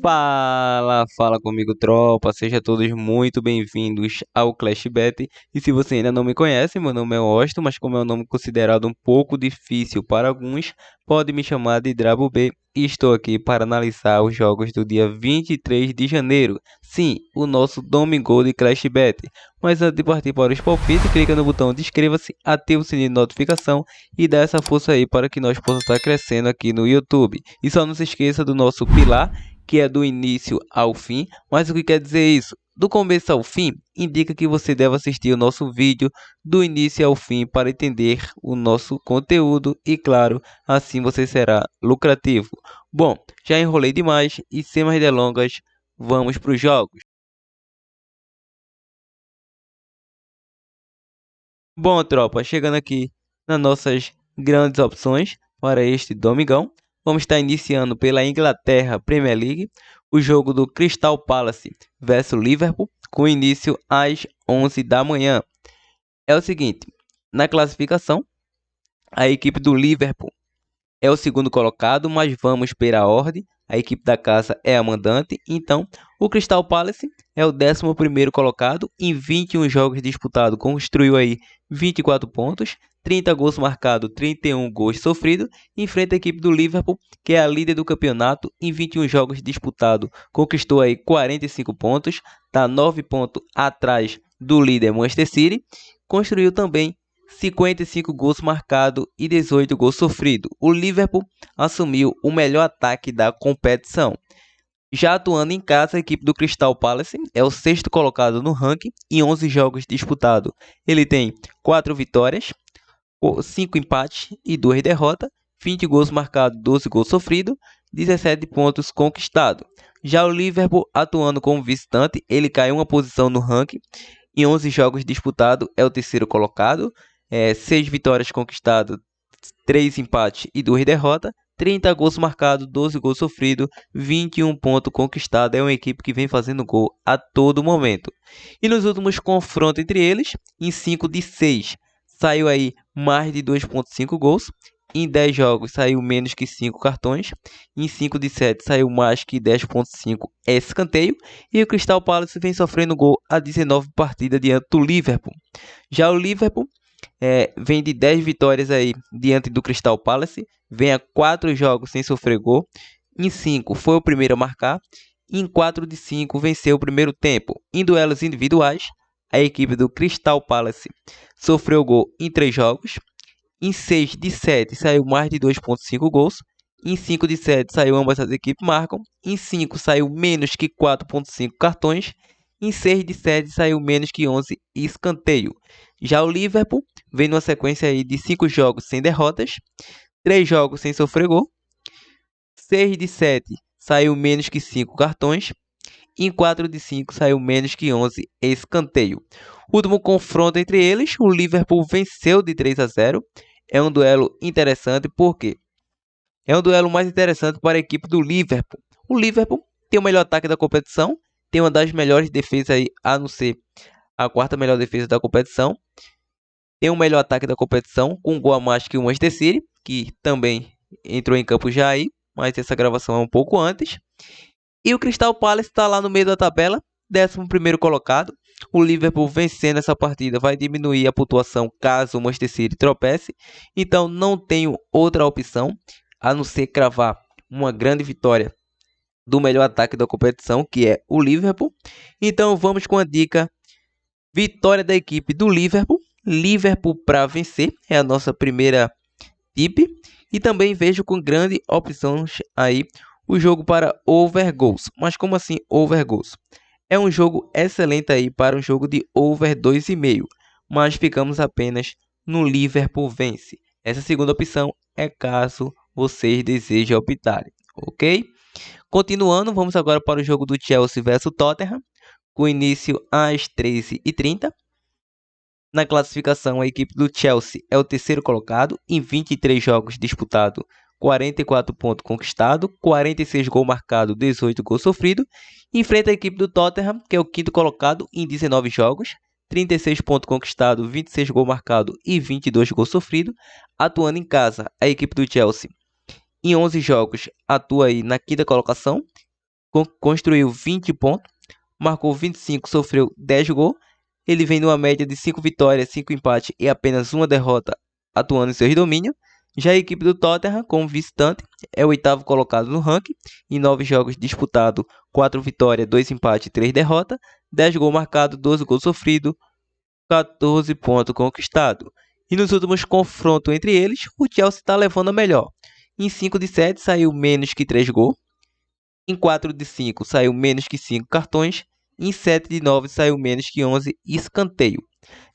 Fala comigo, tropa. Sejam todos muito bem-vindos ao Clash Bet. E se você ainda não me conhece, meu nome é Austin, mas como é um nome considerado um pouco difícil para alguns, pode me chamar de Drabo B. E estou aqui para analisar os jogos do dia 23 de janeiro. Sim, o nosso domingo de Clash Bet. Mas antes de partir para os palpites, clica no botão de inscreva-se, ativa o sininho de notificação e dá essa força aí para que nós possamos estar crescendo aqui no YouTube. E só não se esqueça do nosso pilar, que é do início ao fim. Mas o que quer dizer isso? Do começo ao fim, indica que você deve assistir o nosso vídeo do início ao fim para entender o nosso conteúdo e, claro, assim você será lucrativo. Bom, já enrolei demais e sem mais delongas, vamos para os jogos. Bom, tropa, chegando aqui nas nossas grandes opções para este domingão, vamos estar iniciando pela Inglaterra Premier League, o jogo do Crystal Palace versus Liverpool, com início às 11 da manhã. É o seguinte, na classificação, a equipe do Liverpool é o segundo colocado, mas vamos pela ordem. A equipe da casa é a mandante, então o Crystal Palace é o 11º colocado em 21 jogos disputados, construiu aí 24 pontos, 30 gols marcados, 31 gols sofridos, enfrenta a equipe do Liverpool, que é a líder do campeonato, em 21 jogos disputados, conquistou aí 45 pontos, está 9 pontos atrás do líder Manchester City, construiu também 55 gols marcados e 18 gols sofridos. O Liverpool assumiu o melhor ataque da competição. Já atuando em casa, a equipe do Crystal Palace é o 6º colocado no ranking em 11 jogos disputados. Ele tem 4 vitórias, 5 empates e 2 derrotas, 20 gols marcados, 12 gols sofridos, 17 pontos conquistados. Já o Liverpool, atuando como visitante, ele caiu uma posição no ranking. Em 11 jogos disputados, é o 3º colocado. 6 vitórias conquistadas, 3 empates e 2 derrotas, 30 gols marcados, 12 gols sofridos, 21 pontos conquistados. É uma equipe que vem fazendo gol a todo momento. E nos últimos confrontos entre eles, em 5 de 6, saiu aí mais de 2,5 gols. Em 10 jogos saiu menos que 5 cartões. Em 5 de 7 saiu mais que 10,5 escanteio. E o Crystal Palace vem sofrendo gol a 19 partidas diante do Liverpool. Já o Liverpool vem de 10 vitórias aí diante do Crystal Palace, vem a 4 jogos sem sofrer gol, em 5 foi o primeiro a marcar, em 4 de 5 venceu o primeiro tempo. Em duelos individuais, a equipe do Crystal Palace sofreu gol em 3 jogos, em 6 de 7 saiu mais de 2,5 gols, em 5 de 7 saiu ambas as equipes marcam, em 5 saiu menos que 4,5 cartões, em 6 de 7 saiu menos que 11 escanteio. Já o Liverpool vem numa sequência aí de 5 jogos sem derrotas, 3 jogos sem sofrer gol, 6 de 7 saiu menos que 5 cartões, em 4 de 5 saiu menos que 11 escanteio. Último confronto entre eles, o Liverpool venceu de 3-0. É um duelo interessante porque é um duelo mais interessante para a equipe do Liverpool. O Liverpool tem o melhor ataque da competição, tem uma das melhores defesas aí, a não ser a quarta melhor defesa da competição. Tem o melhor ataque da competição, com um gol a mais que o Manchester City, que também entrou em campo já aí, mas essa gravação é um pouco antes. E o Crystal Palace está lá no meio da tabela, 11º colocado. O Liverpool vencendo essa partida vai diminuir a pontuação caso o Manchester City tropece. Então não tenho outra opção a não ser cravar uma grande vitória do melhor ataque da competição, que é o Liverpool. Então vamos com a dica: vitória da equipe do Liverpool. Liverpool para vencer é a nossa primeira tip. E também vejo com grande opções aí o jogo para over goals. Mas como assim over goals? É um jogo excelente aí para um jogo de over 2,5. Mas ficamos apenas no Liverpool vence. Essa segunda opção é caso vocês desejem optar, ok? Continuando, vamos agora para o jogo do Chelsea versus Tottenham, com início às 13h30. Na classificação, a equipe do Chelsea é o 3º colocado, em 23 jogos disputados, 44 pontos conquistados, 46 gols marcados, 18 gols sofridos. Enfrenta a equipe do Tottenham, que é o 5º colocado, em 19 jogos, 36 pontos conquistados, 26 gols marcados e 22 gols sofridos. Atuando em casa, a equipe do Chelsea, em 11 jogos, atua aí na 5ª colocação, construiu 20 pontos, marcou 25, sofreu 10 gols. Ele vem numa média de 5 vitórias, 5 empates e apenas uma derrota, atuando em seus domínios. Já a equipe do Tottenham, como visitante, é o oitavo colocado no ranking. Em 9 jogos disputados, 4 vitórias, 2 empates e 3 derrotas, 10 gols marcados, 12 gols sofridos, 14 pontos conquistados. E nos últimos confrontos entre eles, o Chelsea está levando a melhor. Em 5 de 7 saiu menos que 3 gols. Em 4 de 5 saiu menos que 5 cartões. Em 7 de 9 saiu menos que 11 escanteio.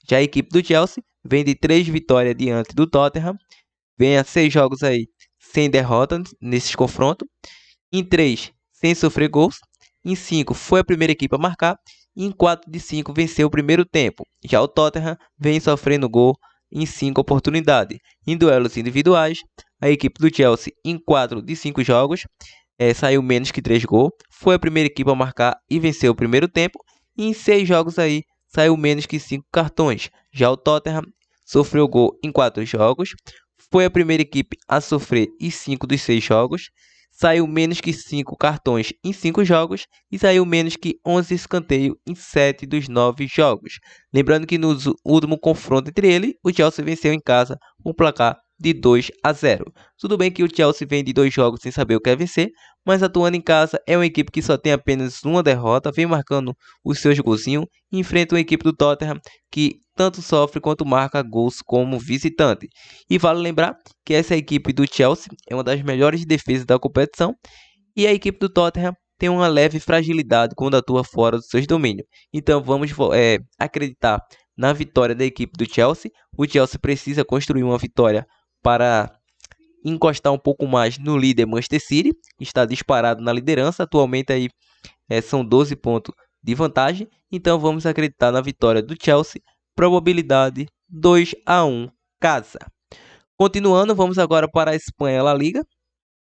Já a equipe do Chelsea vem de 3 vitórias diante do Tottenham. Vem a 6 jogos aí sem derrota nesses confrontos. Em 3, sem sofrer gols. Em 5, foi a primeira equipe a marcar. E em 4 de 5, venceu o primeiro tempo. Já o Tottenham vem sofrendo gol em 5 oportunidades. Em duelos individuais, a equipe do Chelsea, em 4 de 5 jogos, saiu menos que 3 gols. Foi a primeira equipe a marcar e venceu o primeiro tempo. E em 6 jogos aí, saiu menos que 5 cartões. Já o Tottenham sofreu gol em 4 jogos. Foi a primeira equipe a sofrer em 5 dos 6 jogos. Saiu menos que 5 cartões em 5 jogos. E saiu menos que 11 escanteios em 7 dos 9 jogos. Lembrando que no último confronto entre eles, o Chelsea venceu em casa com um placar de 2-0. Tudo bem que o Chelsea vem de 2 jogos sem saber o que é vencer, mas atuando em casa é uma equipe que só tem apenas uma derrota, vem marcando os seus golzinhos e enfrenta uma equipe do Tottenham que tanto sofre quanto marca gols como visitante. E vale lembrar que essa equipe do Chelsea é uma das melhores defesas da competição e a equipe do Tottenham tem uma leve fragilidade quando atua fora dos seus domínios. Então vamos acreditar na vitória da equipe do Chelsea. O Chelsea precisa construir uma vitória para encostar um pouco mais no líder Manchester City, que está disparado na liderança. Atualmente aí são 12 pontos de vantagem. Então vamos acreditar na vitória do Chelsea. Probabilidade 2-1 casa. Continuando, vamos agora para a Espanha La Liga.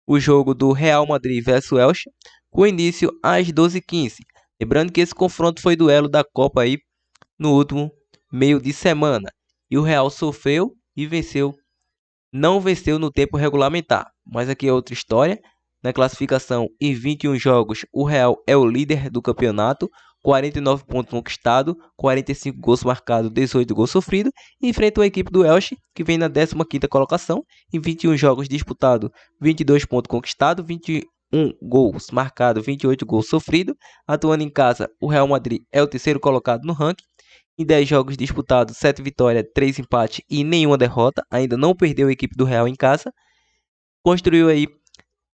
O jogo do Real Madrid versus Elche, com início às 12h15. Lembrando que esse confronto foi duelo da Copa aí no último meio de semana. E o Real sofreu e venceu. Não venceu no tempo regulamentar, mas aqui é outra história. Na classificação, em 21 jogos, o Real é o líder do campeonato, 49 pontos conquistados, 45 gols marcados, 18 gols sofridos, e enfrenta a equipe do Elche, que vem na 15ª colocação, em 21 jogos disputados, 22 pontos conquistados, 21 gols marcados, 28 gols sofridos. Atuando em casa, o Real Madrid é o terceiro colocado no ranking. Em 10 jogos disputados, 7 vitórias, 3 empates e nenhuma derrota. Ainda não perdeu a equipe do Real em casa. Construiu aí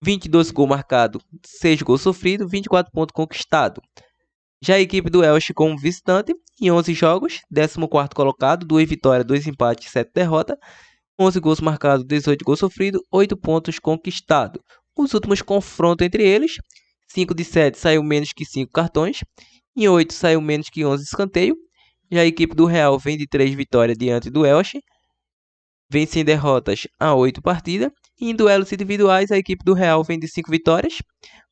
22 gols marcados, 6 gols sofridos, 24 pontos conquistados. Já a equipe do Elche como visitante, em 11 jogos, 14º colocado, 2 vitórias, 2 empates e 7 derrotas. 11 gols marcados, 18 gols sofridos, 8 pontos conquistados. Os últimos confrontos entre eles, 5 de 7 saiu menos que 5 cartões. Em 8 saiu menos que 11 escanteios. Já a equipe do Real vem de 3 vitórias diante do Elche, vem sem derrotas a 8 partidas. E em duelos individuais, a equipe do Real vem de 5 vitórias,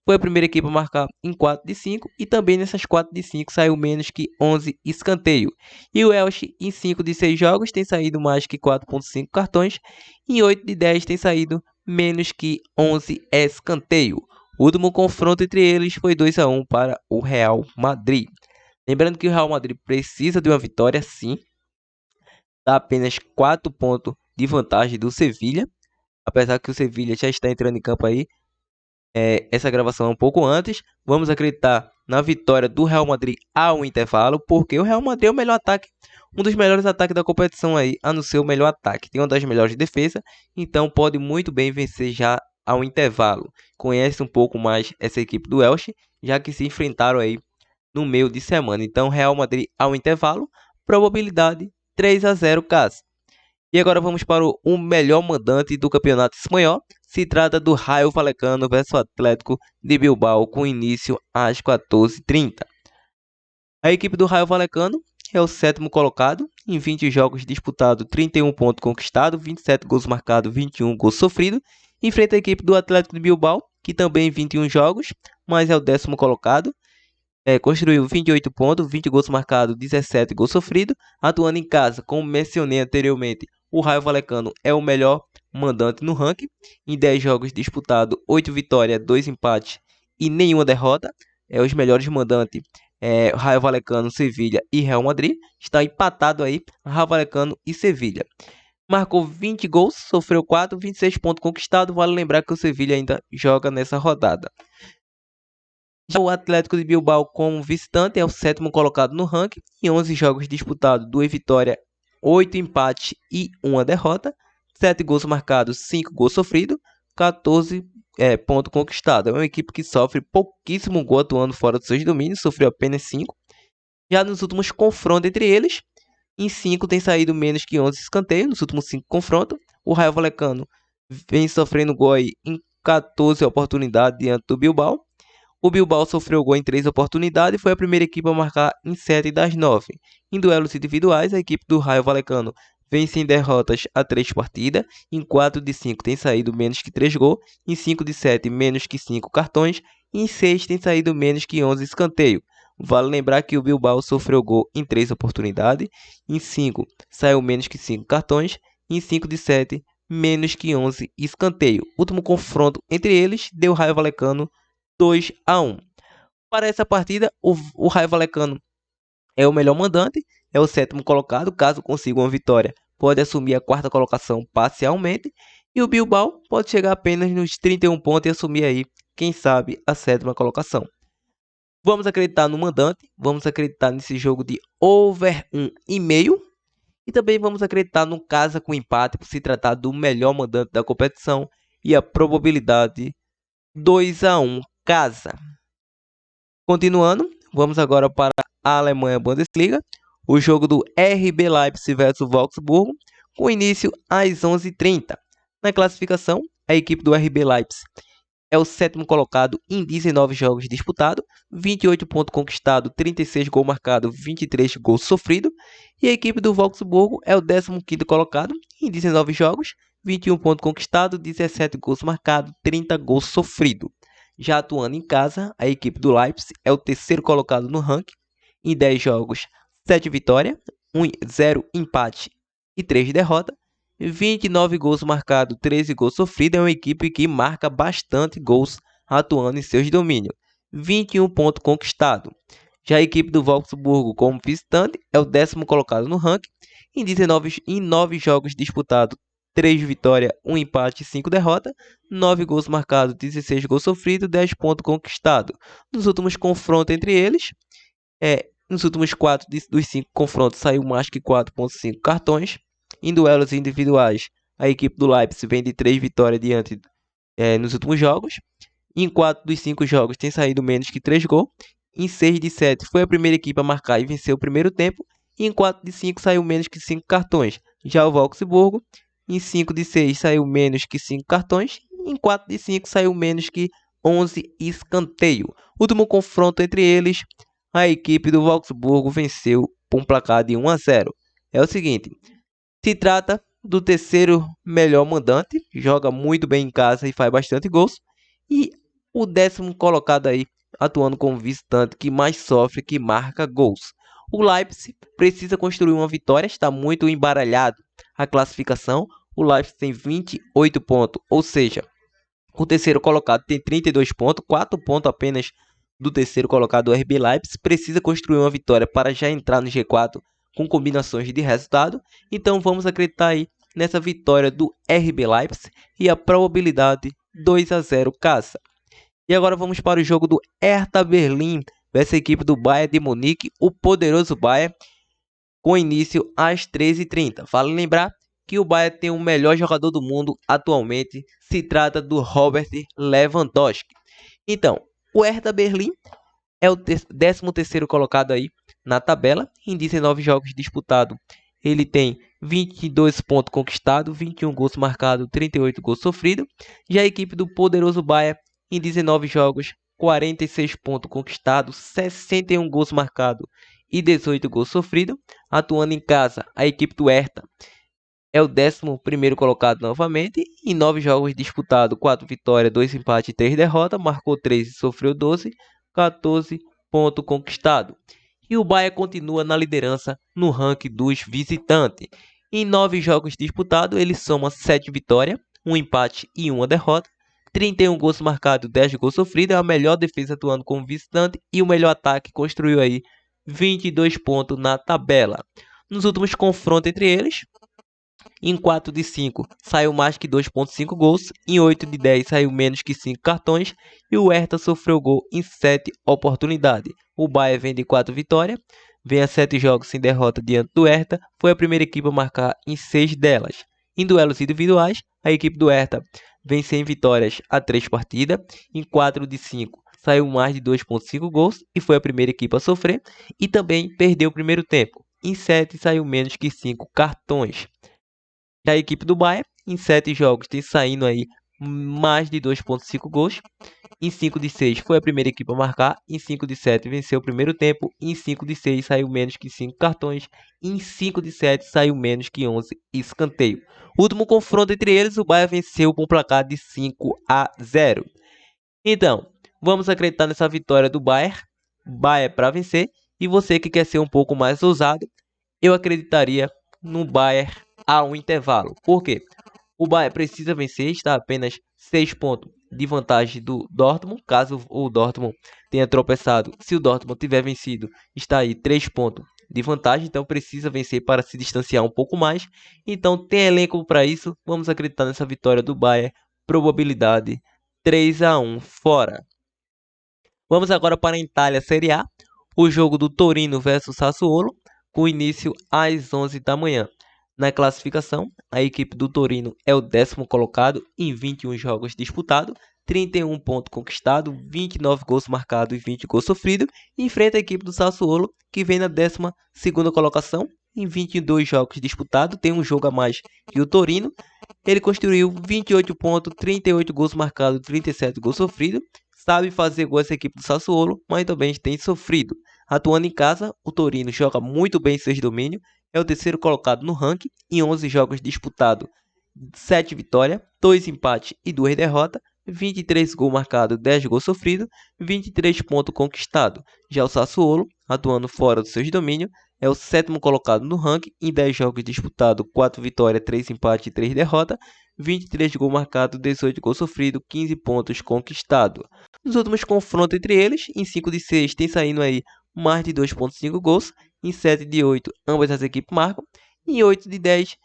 foi a primeira equipe a marcar em 4 de 5, e também nessas 4 de 5 saiu menos que 11 escanteio. E o Elche em 5 de 6 jogos tem saído mais que 4.5 cartões, e em 8 de 10 tem saído menos que 11 escanteio. O último confronto entre eles foi 2-1 para o Real Madrid. Lembrando que o Real Madrid precisa de uma vitória, sim. Dá apenas 4 pontos de vantagem do Sevilla. Apesar que o Sevilla já está entrando em campo aí. Essa gravação é um pouco antes. Vamos acreditar na vitória do Real Madrid ao intervalo. Porque o Real Madrid é o melhor ataque. Um dos melhores ataques da competição aí. A não ser o melhor ataque. Tem uma das melhores defesas. Então pode muito bem vencer já ao intervalo. Conhece um pouco mais essa equipe do Elche. Já que se enfrentaram aí no meio de semana. Então, Real Madrid ao intervalo, probabilidade 3-0 casa. E agora vamos para o melhor mandante do campeonato espanhol. Se trata do Rayo Vallecano versus Atlético de Bilbao, com início às 14h30. A equipe do Rayo Vallecano é o 7º colocado, em 20 jogos disputados, 31 pontos conquistados, 27 gols marcados, 21 gols sofridos. Enfrenta a equipe do Atlético de Bilbao, que também em 21 jogos, mas é o 10º colocado. Construiu 28 pontos, 20 gols marcados, 17 gols sofridos. Atuando em casa, como mencionei anteriormente, o Rayo Vallecano é o melhor mandante no ranking. Em 10 jogos disputados, 8 vitórias, 2 empates e nenhuma derrota. Os melhores mandantes, Rayo Vallecano, Sevilha e Real Madrid. Está empatado aí, Rayo Vallecano e Sevilha. Marcou 20 gols, sofreu 4, 26 pontos conquistados. Vale lembrar que o Sevilha ainda joga nessa rodada. Já o Atlético de Bilbao, como visitante, é o 7º colocado no ranking. Em 11 jogos disputados, 2 vitórias, 8 empates e 1 derrota. 7 gols marcados, 5 gols sofridos, 14 pontos conquistados. É uma equipe que sofre pouquíssimo gol atuando fora dos seus domínios, sofreu apenas 5. Já nos últimos confrontos entre eles, em 5 tem saído menos que 11 escanteios. Nos últimos 5 confrontos, o Rayo Vallecano vem sofrendo gol aí em 14 oportunidades diante do Bilbao. O Bilbao sofreu gol em 3 oportunidades e foi a primeira equipe a marcar em 7 das 9. Em duelos individuais, a equipe do Rayo Vallecano vem sem derrotas a 3 partidas. Em 4 de 5 tem saído menos que 3 gols. Em 5 de 7, menos que 5 cartões. E em 6 tem saído menos que 11 escanteios. Vale lembrar que o Bilbao sofreu gol em 3 oportunidades. Em 5, saiu menos que 5 cartões. Em 5 de 7, menos que 11 escanteios. Último confronto entre eles deu Rayo Vallecano 2-1. Para essa partida, o Rayo Vallecano é o melhor mandante, é o 7º colocado. Caso consiga uma vitória, pode assumir a 4ª colocação parcialmente. E o Bilbao pode chegar apenas nos 31 pontos e assumir aí, quem sabe, a 7ª colocação. Vamos acreditar no mandante, vamos acreditar nesse jogo de over 1,5. E também vamos acreditar no casa com empate, por se tratar do melhor mandante da competição. E a probabilidade 2-1 casa. Continuando, vamos agora para a Alemanha Bundesliga. O jogo do RB Leipzig versus Wolfsburgo, com início às 11h30. Na classificação, a equipe do RB Leipzig é o 7º colocado em 19 jogos disputados, 28 pontos conquistados, 36 gols marcados, 23 gols sofridos. E a equipe do Wolfsburgo é o 15º colocado em 19 jogos, 21 pontos conquistados, 17 gols marcados, 30 gols sofridos. Já atuando em casa, a equipe do Leipzig é o 3º colocado no ranking, em 10 jogos, 7 vitórias, 0 empate e 3 derrotas, 29 gols marcados, 13 gols sofridos. É uma equipe que marca bastante gols atuando em seus domínios, 21 pontos conquistados. Já a equipe do Wolfsburgo, como visitante, é o 10º colocado no ranking, em 9 jogos disputados, 3 vitórias, 1 empate e 5 derrotas, 9 gols marcados, 16 gols sofridos, 10 pontos conquistados. Nos últimos confrontos entre eles, nos últimos 4 dos 5 confrontos saiu mais que 4,5 cartões. Em duelos individuais, a equipe do Leipzig vem de 3 vitórias diante nos últimos jogos. Em 4 dos 5 jogos tem saído menos que 3 gols. Em 6 de 7 foi a primeira equipe a marcar e venceu o primeiro tempo. E em 4 de 5 saiu menos que 5 cartões. Já o Wolfsburgo, em 5 de 6 saiu menos que 5 cartões. Em 4 de 5 saiu menos que 11 escanteios. Último confronto entre eles, a equipe do Wolfsburgo venceu por um placar de 1-0. É o seguinte, se trata do 3º melhor mandante, joga muito bem em casa e faz bastante gols. E o 10º colocado aí, atuando como visitante, que mais sofre, que marca gols. O Leipzig precisa construir uma vitória, está muito embaralhado a classificação. O Leipzig tem 28 pontos, ou seja, o 3º colocado tem 32 pontos, 4 pontos apenas do 3º colocado, o RB Leipzig. Precisa construir uma vitória para já entrar no G4 com combinações de resultado. Então vamos acreditar aí nessa vitória do RB Leipzig e a probabilidade 2-0 casa. E agora vamos para o jogo do Hertha Berlim versus a equipe do Bayern de Munique, o poderoso Bayern, com início às 13h30. Vale lembrar que o Bayern tem o melhor jogador do mundo atualmente, se trata do Robert Lewandowski. Então, o Hertha Berlim é o 13º colocado aí na tabela, em 19 jogos disputados. Ele tem 22 pontos conquistados, 21 gols marcados, 38 gols sofridos. Já a equipe do poderoso Bayern, em 19 jogos, 46 pontos conquistados, 61 gols marcados e 18 gols sofridos. Atuando em casa, a equipe do Hertha é o 11º colocado novamente. Em 9 jogos disputados, 4 vitórias, 2 empates e 3 derrotas. Marcou 13 e sofreu 12, 14 pontos conquistados. E o Bayern continua na liderança no ranking dos visitantes. Em 9 jogos disputados, ele soma 7 vitórias, 1 empate e 1 derrota. 31 gols marcados, 10 gols sofridos. É a melhor defesa atuando como visitante e o melhor ataque construiu aí 22 pontos na tabela. Nos últimos confrontos entre eles, em 4 de 5 saiu mais que 2,5 gols, em 8 de 10 saiu menos que 5 cartões e o Hertha sofreu gol em 7 oportunidades. O Bayern vem de 4 vitórias, vem a 7 jogos sem derrota diante do Hertha, foi a primeira equipe a marcar em 6 delas. Em duelos individuais, a equipe do Hertha vem sem vitórias a 3 partidas, em 4 de 5 saiu mais de 2,5 gols e foi a primeira equipe a sofrer, e também perdeu o primeiro tempo. Em 7 saiu menos que 5 cartões. Já a equipe do Bayern, em 7 jogos, tem saindo aí mais de 2,5 gols. Em 5 de 6 foi a primeira equipe a marcar. Em 5 de 7 venceu o primeiro tempo. Em 5 de 6 saiu menos que 5 cartões. Em 5 de 7 saiu menos que 11 escanteio. O último confronto entre eles, o Bayern venceu com um placar de 5-0. Então, vamos acreditar nessa vitória do Bayern. Bayern para vencer. E você que quer ser um pouco mais ousado, eu acreditaria no Bayern a um intervalo. Por quê? O Bayern precisa vencer, está a apenas 6 pontos de vantagem do Dortmund. Caso o Dortmund tenha tropeçado, se o Dortmund tiver vencido, está aí 3 pontos de vantagem. Então precisa vencer para se distanciar um pouco mais. Então tem elenco para isso. Vamos acreditar nessa vitória do Bayern. Probabilidade 3-1 fora. Vamos agora para a Itália Série A. O jogo do Torino versus Sassuolo, com início às 11 da manhã. Na classificação, a equipe do Torino é o 10º colocado em 21 jogos disputados, 31 pontos conquistados, 29 gols marcados e 20 gols sofridos, e enfrenta a equipe do Sassuolo, que vem na 12ª colocação em 22 jogos disputados, tem um jogo a mais que o Torino. Ele construiu 28 pontos, 38 gols marcados, 37 gols sofridos. Sabe fazer gol essa equipe do Sassuolo, mas também tem sofrido. Atuando em casa, o Torino joga muito bem em seus domínios, é o 3º colocado no ranking, em 11 jogos disputados, 7 vitórias, 2 empates e 2 derrotas, 23 gols marcados, 10 gols sofridos, 23 pontos conquistados. Já o Sassuolo, atuando fora dos seus domínios, é o 7º colocado no ranking, em 10 jogos disputados, 4 vitórias, 3 empates e 3 derrotas, 23 gols marcados, 18 gols sofridos, 15 pontos conquistados. Nos últimos confrontos entre eles, em 5 de 6 tem saindo aí mais de 2,5 gols, em 7 de 8 ambas as equipes marcam, em 8 de 10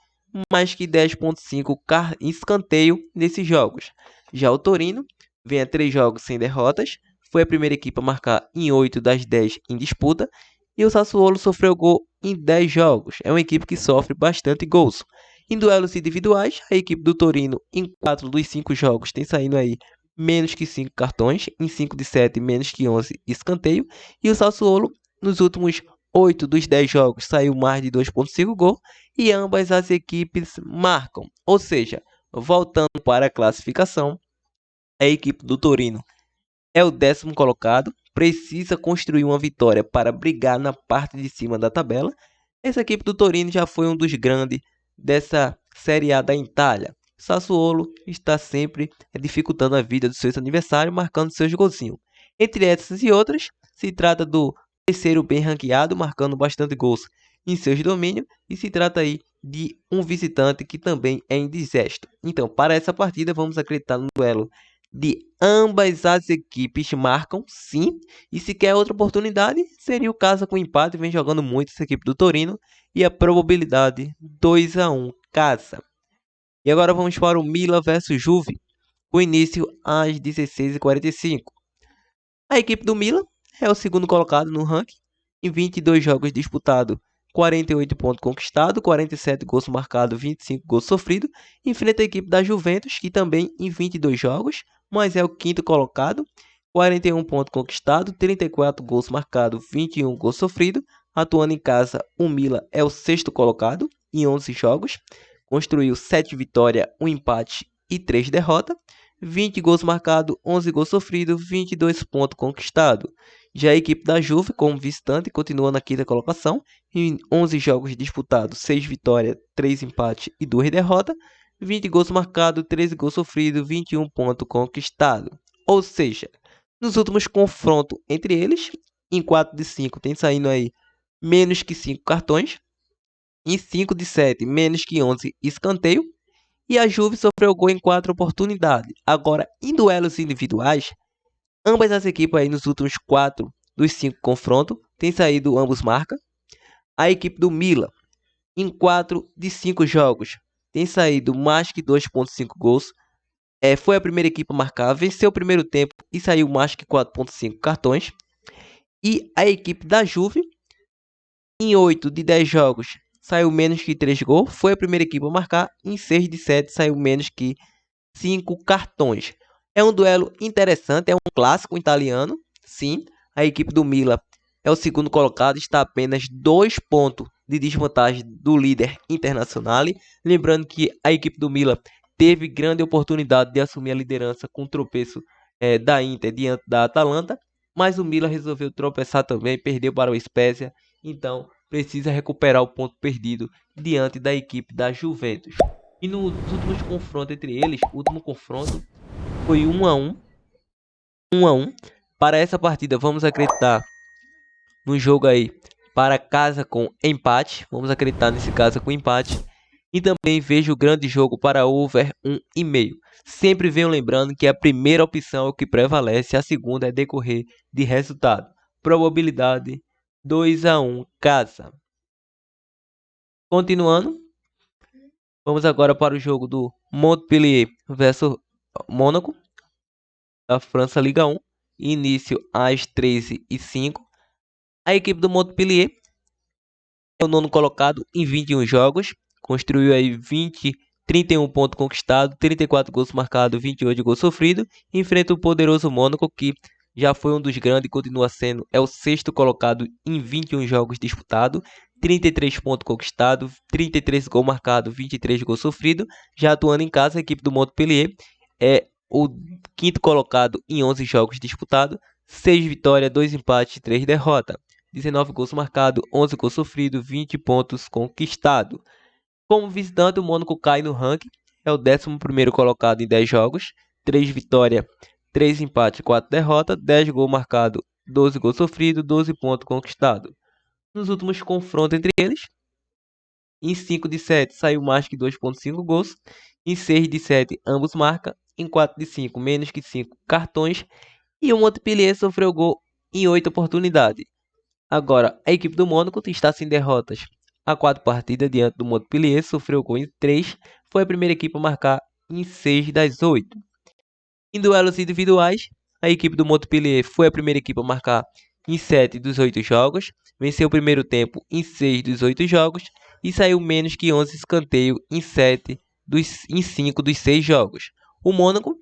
mais que 10,5 escanteio nesses jogos. Já o Torino vem a 3 jogos sem derrotas, foi a primeira equipe a marcar em 8 das 10 em disputa, e o Sassuolo sofreu gol em 10 jogos, é uma equipe que sofre bastante gols. Em duelos individuais, a equipe do Torino em 4 dos 5 jogos tem saindo aí menos que 5 cartões, em 5 de 7 menos que 11 escanteio, e o Sassuolo nos últimos 8 dos 10 jogos saiu mais de 2,5 gol e ambas as equipes marcam. Ou seja, voltando para a classificação, a equipe do Torino é o 10º colocado, precisa construir uma vitória para brigar na parte de cima da tabela. Essa equipe do Torino já foi um dos grandes dessa Série A da Itália. Sassuolo está sempre dificultando a vida dos seus adversários, marcando seus golzinhos. Entre essas e outras, se trata do 3º bem ranqueado, marcando bastante gols em seus domínios, e se trata aí de um visitante que também é indigesto. Então, para essa partida, vamos acreditar no duelo de ambas as equipes marcam, sim, e se quer outra oportunidade, seria o caso com o empate, vem jogando muito essa equipe do Torino, e a probabilidade 2-1 casa. E agora vamos para o Milan versus Juve, com início às 16h45. A equipe do Milan é o 2º colocado no ranking, em 22 jogos disputados, 48 pontos conquistados, 47 gols marcados, 25 gols sofridos. Enfrenta a equipe da Juventus, que também em 22 jogos, mas é o 5º colocado, 41 pontos conquistados, 34 gols marcados, 21 gols sofridos. Atuando em casa, o Milan é o 6º colocado, em 11 jogos, construiu 7 vitórias, 1 empate e 3 derrotas. 20 gols marcados, 11 gols sofridos, 22 pontos conquistados. Já a equipe da Juve, como visitante, continua na 5ª colocação, em 11 jogos disputados, 6 vitórias, 3 empates e 2 derrotas, 20 gols marcados, 13 gols sofridos, 21 pontos conquistados. Ou seja, nos últimos confrontos entre eles, em 4 de 5 tem saindo aí menos que 5 cartões, em 5 de 7 menos que 11 escanteio, e a Juve sofreu gol em 4 oportunidades. Agora, em duelos individuais, ambas as equipes aí nos últimos 4 dos 5 confrontos têm saído ambos marca. A equipe do Milan, em 4 de 5 jogos, tem saído mais que 2,5 gols. Foi a primeira equipe a marcar, venceu o primeiro tempo e saiu mais que 4,5 cartões. E a equipe da Juve, em 8 de 10 jogos, saiu menos que 3 gols. Foi a primeira equipe a marcar. Em 6 de 7, saiu menos que 5 cartões. É um duelo interessante, é um clássico italiano. Sim, a equipe do Milan é o segundo colocado, está a apenas 2 pontos de desvantagem do líder internacional. Lembrando que a equipe do Milan teve grande oportunidade de assumir a liderança com o tropeço da Inter diante da Atalanta, mas o Milan resolveu tropeçar também, perdeu para o Spezia, então precisa recuperar o ponto perdido diante da equipe da Juventus. E nos últimos confrontos entre eles, o último confronto foi 1-1. 1-1. Para essa partida, vamos acreditar no jogo aí para casa com empate. Vamos acreditar nesse caso com empate. E também vejo o grande jogo para over 1,5. Sempre venho lembrando que a primeira opção é o que prevalece, a segunda é decorrer de resultado. Probabilidade 2-1 casa. Continuando, vamos agora para o jogo do Montpellier versus Mônaco, da França Liga 1. Início às 13h05. A equipe do Montpellier é o nono colocado em 21 jogos. Construiu aí 31 pontos conquistados, 34 gols marcados, 28 gols sofridos. Enfrenta o poderoso Mônaco, que já foi um dos grandes e continua sendo. É o sexto colocado em 21 jogos disputados. 33 pontos conquistados, 33 gols marcados, 23 gols sofridos. Já atuando em casa, a equipe do Montpellier é o quinto colocado em 11 jogos disputados. 6 vitórias, 2 empates e 3 derrotas. 19 gols marcados, 11 gols sofridos, 20 pontos conquistados. Como visitante, o Mônaco cai no ranking. É o 11º colocado em 10 jogos. 3 vitórias, 3 empates e 4 derrotas. 10 gols marcados, 12 gols sofridos, 12 pontos conquistados. Nos últimos confrontos entre eles, em 5 de 7 saiu mais que 2,5 gols. Em 6 de 7 ambos marcam. Em 4 de 5 menos que 5 cartões. E o Montpellier sofreu gol em 8 oportunidades. Agora, a equipe do Mônaco está sem derrotas há 4 partidas diante do Montpellier, sofreu gol em 3, foi a primeira equipe a marcar em 6 das 8. Em duelos individuais, a equipe do Montpellier foi a primeira equipe a marcar em 7 dos 8 jogos, venceu o primeiro tempo em 6 dos 8 jogos e saiu menos que 11 escanteios em 5 dos 6 jogos. O Mônaco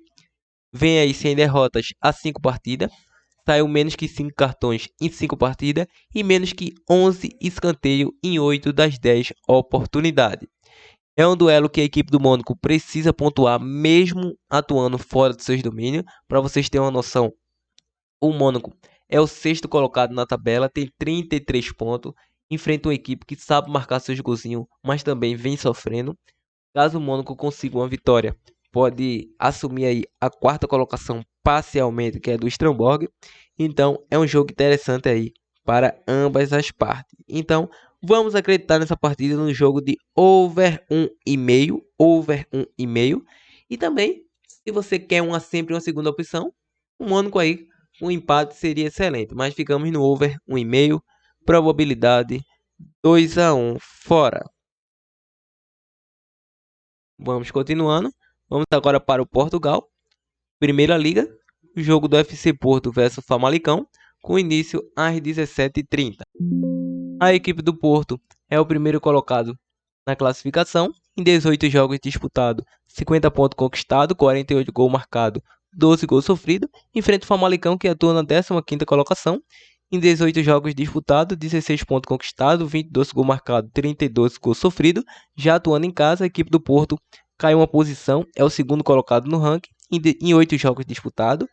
vem aí sem derrotas há 5 partidas, saiu menos que 5 cartões em 5 partidas e menos que 11 escanteios em 8 das 10 oportunidades. É um duelo que a equipe do Mônaco precisa pontuar mesmo atuando fora de seus domínios. Para vocês terem uma noção, o Mônaco é o sexto colocado na tabela, tem 33 pontos, enfrenta uma equipe que sabe marcar seus golzinhos, mas também vem sofrendo. Caso o Mônaco consiga uma vitória, pode assumir aí a 4ª colocação parcialmente, que é do Strasbourg. Então é um jogo interessante aí para ambas as partes. Então vamos acreditar nessa partida no jogo de over 1,5, over 1,5. E também, se você quer sempre uma segunda opção, o Mônaco aí, um empate seria excelente, mas ficamos no over 1,5, probabilidade 2-1 fora. Vamos continuando. Vamos agora para o Portugal. Primeira Liga. O jogo do FC Porto versus Famalicão, com início às 17h30. A equipe do Porto é o primeiro colocado na classificação. Em 18 jogos disputados, 50 pontos conquistados, 48 gols marcados, 12 gols sofridos. Enfrenta o Famalicão, que atua na 15ª colocação. Em 18 jogos disputados, 16 pontos conquistados, 22 gols marcados, 32 gols sofridos. Já atuando em casa, a equipe do Porto caiu uma posição, é o segundo colocado no ranking. Em 8 jogos disputados,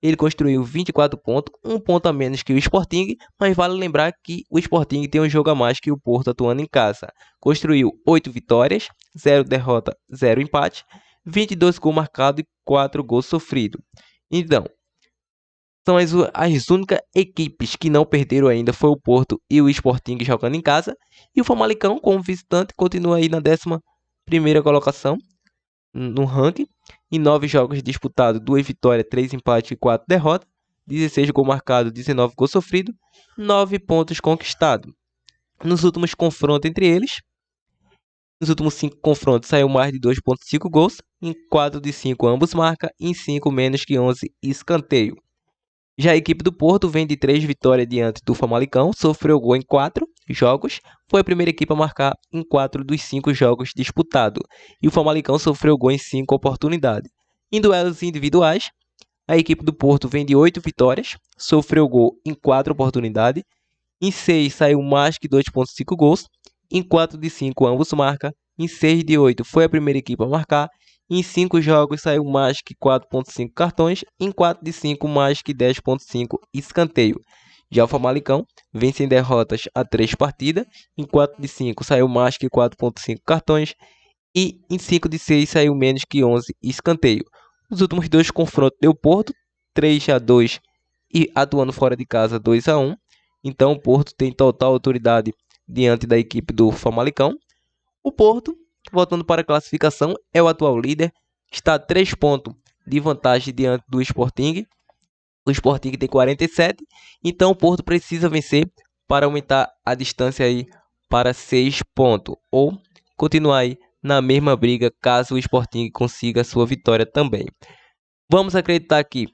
ele construiu 24 pontos, um ponto a menos que o Sporting, mas vale lembrar que o Sporting tem um jogo a mais que o Porto atuando em casa. Construiu 8 vitórias, 0 derrota, 0 empate, 22 gols marcados e 4 gols sofridos. Então, são as únicas equipes que não perderam ainda foi o Porto e o Sporting jogando em casa. E o Famalicão, como visitante, continua aí na 11ª colocação. no ranking. Em 9 jogos disputados, 2 vitórias, 3 empates e 4 derrotas. 16 gols marcados, 19 gols sofridos, 9 pontos conquistados. Nos últimos confrontos entre eles, nos últimos 5 confrontos saiu mais de 2,5 gols. Em 4 de 5 ambos marcam, em 5 menos que 11 escanteio. Já a equipe do Porto vem de 3 vitórias diante do Famalicão, sofreu gol em 4 jogos, foi a primeira equipe a marcar em 4 dos 5 jogos disputados, e o Famalicão sofreu gol em 5 oportunidades. Em duelos individuais, a equipe do Porto vem de 8 vitórias, sofreu gol em 4 oportunidades, em 6 saiu mais que 2,5 gols, em 4 de 5 ambos marcam, em 6 de 8 foi a primeira equipe a marcar, em 5 jogos saiu mais que 4,5 cartões, em 4 de 5 mais que 10,5 escanteio. Já o Famalicão vem sem derrotas a 3 partidas, em 4 de 5 saiu mais que 4,5 cartões e em 5 de 6 saiu menos que 11 escanteio. Os últimos 2 confrontos deu Porto, 3-2 e atuando fora de casa 2-1. Então o Porto tem total autoridade diante da equipe do Famalicão. O Porto, voltando para a classificação, é o atual líder, está a 3 pontos de vantagem diante do Sporting. O Sporting tem 47, então o Porto precisa vencer para aumentar a distância aí para 6 pontos, ou continuar aí na mesma briga caso o Sporting consiga a sua vitória também. Vamos acreditar aqui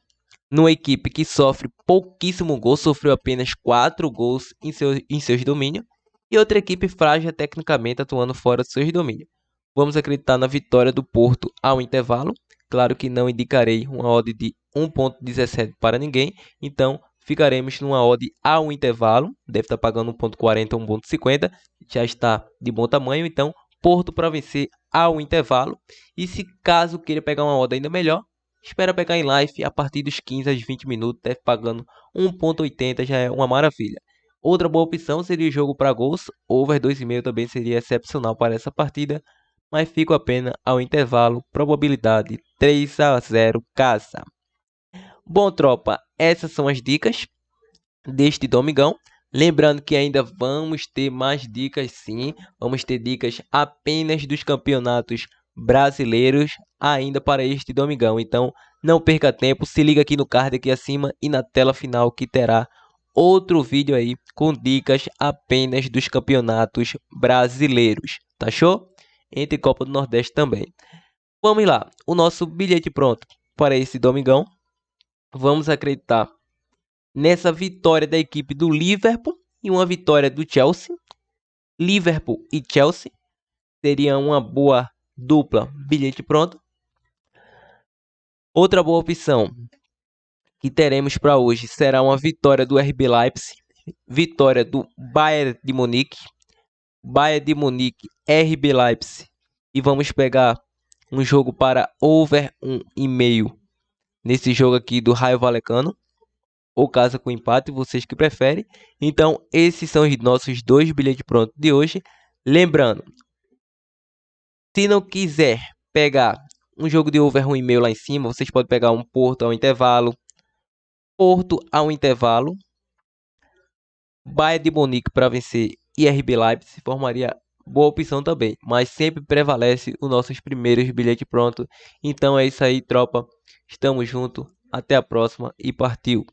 numa equipe que sofre pouquíssimo gol, sofreu apenas 4 gols em seus domínios, e outra equipe frágil tecnicamente atuando fora de seus domínios. Vamos acreditar na vitória do Porto ao intervalo. Claro que não indicarei uma odd de 1,17 para ninguém, então ficaremos numa odd ao intervalo. Deve estar pagando 1,40 ou 1,50, já está de bom tamanho, então Porto para vencer ao intervalo. E se caso queira pegar uma odd ainda melhor, espera pegar em live a partir dos 15 a 20 minutos, deve pagando 1,80, já é uma maravilha. Outra boa opção seria o jogo para gols, over 2,5 também seria excepcional para essa partida, mas fico apenas ao intervalo, probabilidade 3-0 casa. Bom, tropa, essas são as dicas deste domingão. Lembrando que ainda vamos ter mais dicas, sim, vamos ter dicas apenas dos campeonatos brasileiros ainda para este domingão. Então não perca tempo, se liga aqui no card aqui acima e na tela final que terá outro vídeo aí com dicas apenas dos campeonatos brasileiros, tá show? Entre Copa do Nordeste também. Vamos lá, o nosso bilhete pronto para esse domingão. Vamos acreditar nessa vitória da equipe do Liverpool e uma vitória do Chelsea. Liverpool e Chelsea seria uma boa dupla bilhete pronto. Outra boa opção que teremos para hoje será uma vitória do RB Leipzig, vitória do Bayern de Munique, RB Leipzig, e vamos pegar um jogo para over 1,5 nesse jogo aqui do Raio Vallecano, ou casa com empate, vocês que preferem. Então esses são os nossos 2 bilhetes prontos de hoje. Lembrando, se não quiser pegar um jogo de over 1,5 lá em cima, vocês podem pegar um Porto ao intervalo, Bayern de Munique para vencer e RB Leipzig formaria boa opção também, mas sempre prevalece os nossos primeiros bilhetes prontos. Então é isso aí, tropa. Estamos juntos. Até a próxima e partiu.